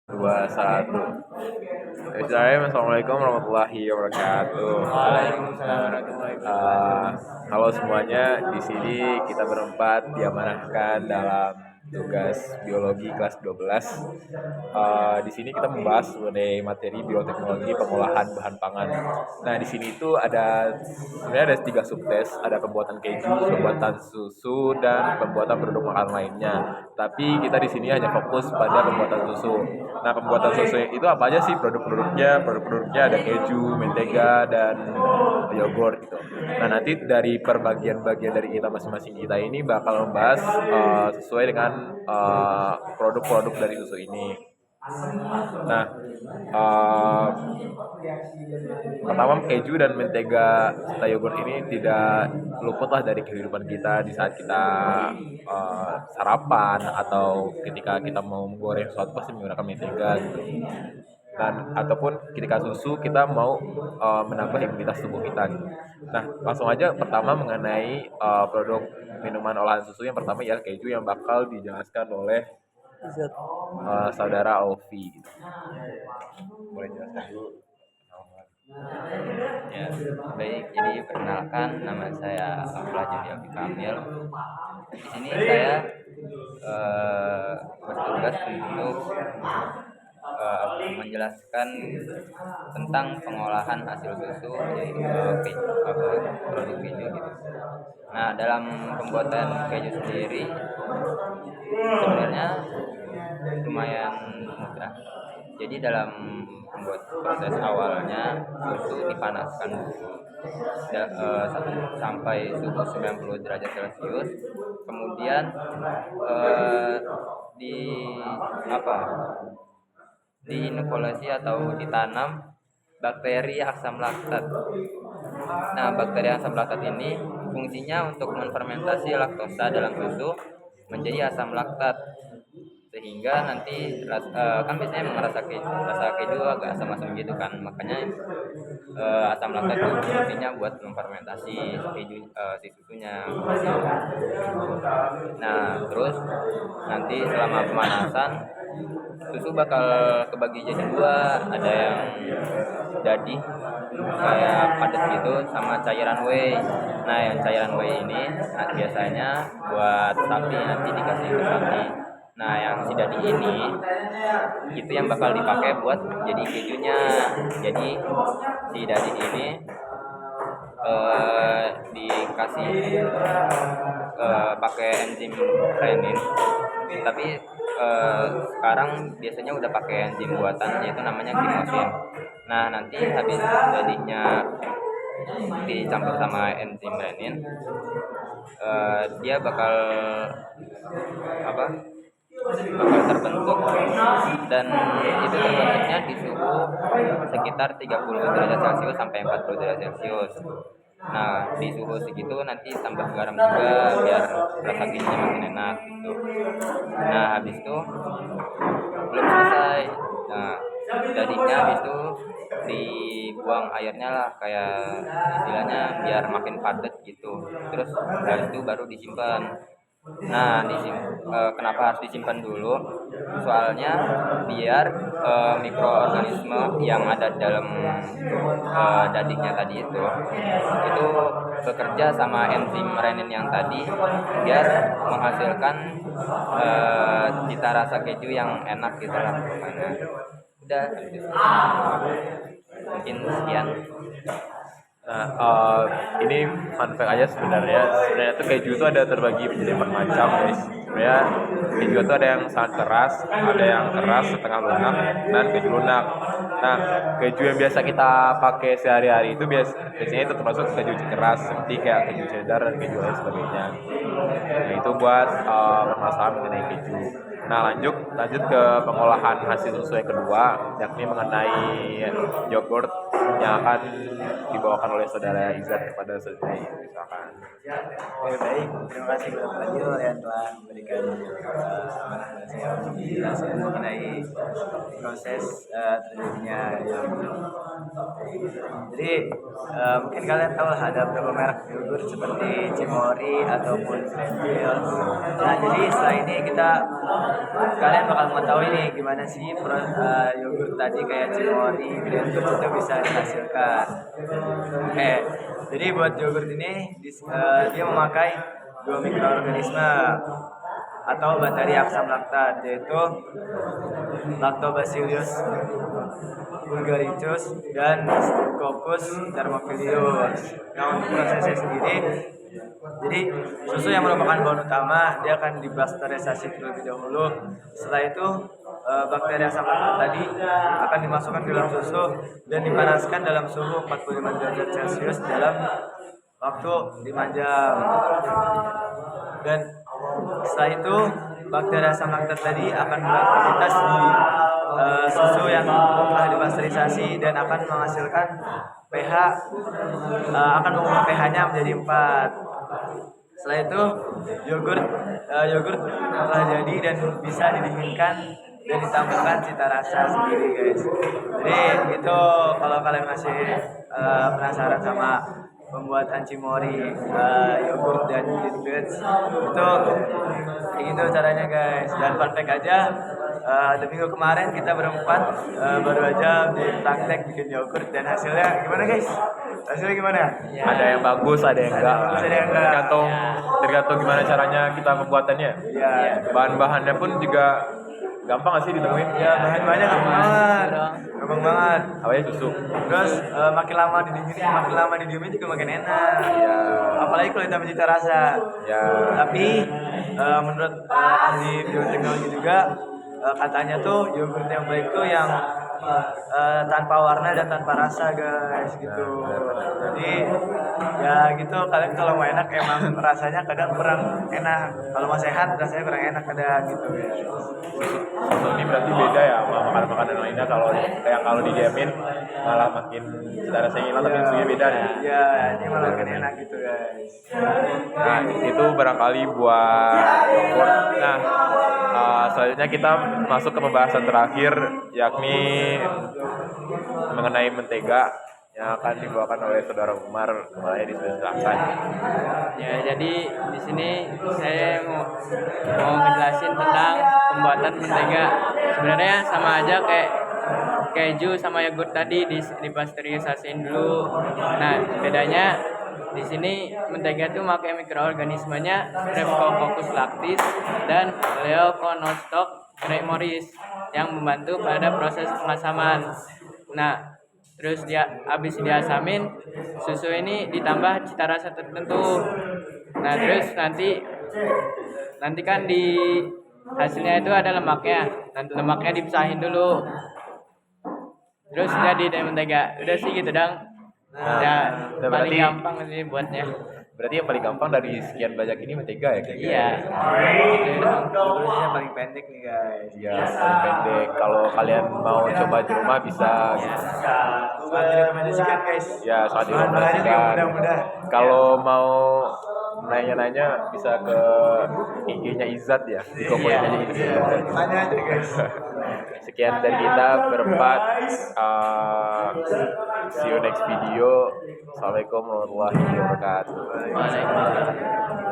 Dua satu. Bismillahirrahmanirrahim. Assalamualaikum warahmatullahi wabarakatuh. Waalaikumsalam warahmatullahi wabarakatuh. Eh, Halo semuanya, di sini kita berempat diamanahkan dalam tugas biologi kelas 12. Di sini kita membahas mengenai materi bioteknologi pengolahan bahan pangan. Nah, di sini itu sebenarnya ada tiga subtes, ada pembuatan keju, pembuatan susu, dan pembuatan produk makanan lainnya. Tapi kita di sini hanya fokus pada pembuatan susu. Nah, pembuatan susu itu apa aja sih produk-produknya? Produk-produknya ada keju, mentega, dan yogurt gitu. Nah, nanti dari perbagian-bagian dari kita masing-masing kita ini bakal membahas sesuai dengan produk-produk dari susu ini. Nah, uh, pertama keju dan mentega serta yogurt ini tidak luput lah dari kehidupan kita di saat kita sarapan atau ketika kita mau menggoreng sesuatu pasti menggunakan mentega gitu. Dan ataupun ketika susu kita mau menambah imunitas tubuh kita gitu. Nah, langsung aja pertama mengenai produk minuman olahan susu yang pertama ya keju yang bakal dijelaskan oleh saudara Alfi gitu. Boleh jelaskan dulu. Ya, baik. Jadi perkenalkan, nama saya Abdullah Jadi Abi Kamil. Di sini saya bertugas untuk menjelaskan tentang pengolahan hasil susu yaitu produk keju gitu. Nah, dalam pembuatan keju sendiri sebenarnya lumayan mudah. Jadi dalam membuat proses awalnya susu dipanaskan dulu sampai suhu 90 derajat Celcius. Kemudian di apa? Diinokulasi atau ditanam bakteri asam laktat. Nah, bakteri asam laktat ini fungsinya untuk menfermentasi laktosa dalam susu menjadi asam laktat, sehingga nanti kan biasanya emang rasa keju agak asam-asam gitu kan, makanya asam laktat itu fungsinya buat memfermentasi keju, si susunya. Nah, terus nanti selama pemanasan susu bakal kebagi jadi dua, ada yang jadi kayak padat gitu sama cairan whey. Nah, yang cairan whey ini biasanya buat sapi, nanti dikasih ke sapi. Nah, yang si dadi ini itu yang bakal dipakai buat jadi kejunya. Jadi si dadi ini dikasih pakai enzim renin, tapi sekarang biasanya udah pakai enzim buatan yaitu namanya glycosin. Nah, nanti habis jadinya dicampur sama enzim renin, dia bakal terbentuk, dan itu terbentuknya di suhu sekitar 30 derajat Celcius sampai 40 derajat Celcius. Nah, di suhu segitu nanti tambah garam juga biar rasa kejunya makin enak gitu. Nah, habis itu belum selesai. Nah, dagingnya habis itu dibuang airnya lah, kayak istilahnya biar makin padat gitu. Terus habis itu baru disimpan. Nah, kenapa harus disimpan dulu? Soalnya biar mikroorganisme yang ada dalam dagingnya tadi itu bekerja sama enzim renin yang tadi biar menghasilkan cita rasa keju yang enak gitu lah pokoknya. Udah, mungkin sekian. Nah, ini fun fact aja sebenarnya. Sebenarnya tuh keju itu ada terbagi menjadi 4 macam, guys. Sebenarnya keju itu ada yang sangat keras, ada yang keras, setengah lunak, dan keju lunak. Nah, keju yang biasa kita pakai sehari-hari itu biasanya itu termasuk keju keras, seperti kayak keju cheddar dan keju lain sebagainya. Nah, itu buat permasalahan mengenai keju. Nah, lanjut ke pengolahan hasil susu yang kedua, yakni mengenai yogurt yang akan dibawakan oleh saudara Izat kepada saudara. Misalkan. Oke, baik, terima kasih kepada Fadil yang telah memberikan penjelasan mengenai proses terjadinya yogurt. Jadi mungkin kalian tahu lah ada beberapa merek yogurt seperti Cimory ataupun Grandville. Nah, jadi setelah ini kita kalian bakal mengetahui nih gimana sih yogurt tadi kayak cimori, blender itu bisa dihasilkan. Oke, jadi buat yogurt ini dia memakai dua mikroorganisme atau bakteri asam laktat, yaitu Lactobacillus bulgaricus dan Coccus thermophilus. Nah, untuk prosesnya sendiri, jadi susu yang merupakan bahan utama dia akan dipasteurisasi terlebih dahulu. Setelah itu bakteri asam laktat tadi akan dimasukkan ke dalam susu dan dipanaskan dalam suhu 45 derajat Celcius dalam waktu 5 jam. Dan setelah itu bakteri asam laktat tadi akan beraktivitas di susu yang telah dipasteurisasi dan akan menghasilkan pH akan mengubah pH-nya menjadi 4. Setelah itu yogurt telah jadi dan bisa didinginkan dan ditambahkan cita rasa sendiri, guys. Jadi itu kalau kalian masih penasaran sama pembuatan cimori, yogurt dan Jinbits, itu kayak gitu caranya, guys. Dan fun fact aja, di minggu kemarin kita berempat baru aja praktek bikin yogurt dan hasilnya gimana, guys? Hasilnya gimana? Ya. Ada yang bagus, ada yang enggak. bagus, ada yang enggak. Tergantung gimana caranya kita membuatannya. Iya. Bahan-bahannya pun juga gampang nggak sih ditemuin? Ya, bahan-bahannya gampang banget. Gampang banget. Awalnya susu. Terus makin lama didiemin juga makin enak. Ya. Apalagi kalau ditambah cita rasa. Ya. Tapi menurut ahli bioteknologi juga katanya tuh yogurt yang baik tuh yang tanpa warna dan tanpa rasa, guys, gitu. Jadi ya gitu, kalian kalau mau enak emang rasanya kadang kurang enak. Kalau mau sehat rasanya kurang enak kadang gitu, guys. Susu ini berarti beda ya sama makanan-makanan lainnya. Kalau didiamin malah makin cita rasanya hilang, tapi susunya beda nih. Ya, ini malah makin enak gitu, guys. Nah, itu barangkali buat yogurt. Nah, selanjutnya kita masuk ke pembahasan terakhir, yakni mengenai mentega yang akan dibawakan oleh saudara Umar. Mulai dijelaskan. Ya, jadi di sini saya mau ngejelasin tentang pembuatan mentega. Sebenarnya sama aja kayak keju sama yogurt tadi dipasteurisasiin dulu. Nah, bedanya di sini mentega itu pakai mikroorganismenya Streptococcus lactis dan Leuconostoc cremoris yang membantu pada proses pengasaman. Nah, terus habis diasamin, susu ini ditambah cita rasa tertentu. Nah, terus nanti kan di hasilnya itu ada lemaknya. Nanti lemaknya dipisahin dulu. Terus jadi deh mentega. Udah sih gitu dong. Ya, Nah, paling berarti- gampang sih buatnya. Berarti yang paling gampang dari sekian banyak ini mentega ya? Kayaknya? Iya. Gitu dong. Durasinya paling pendek nih, guys. Iya, paling pendek. Kalau kalian mau coba di rumah bisa. Sangat direkomendasikan, guys. Ya, sangat Bahan-bahannya juga direkomendasikan. mudah-mudah. Kalau mau nanya-nanya bisa ke IG-nya Izzat ya. Di komennya aja gitu. Tanya aja, guys. Sekian dari kita berempat. See you next video. Assalamualaikum warahmatullahi wabarakatuh. Waalaikumsalam.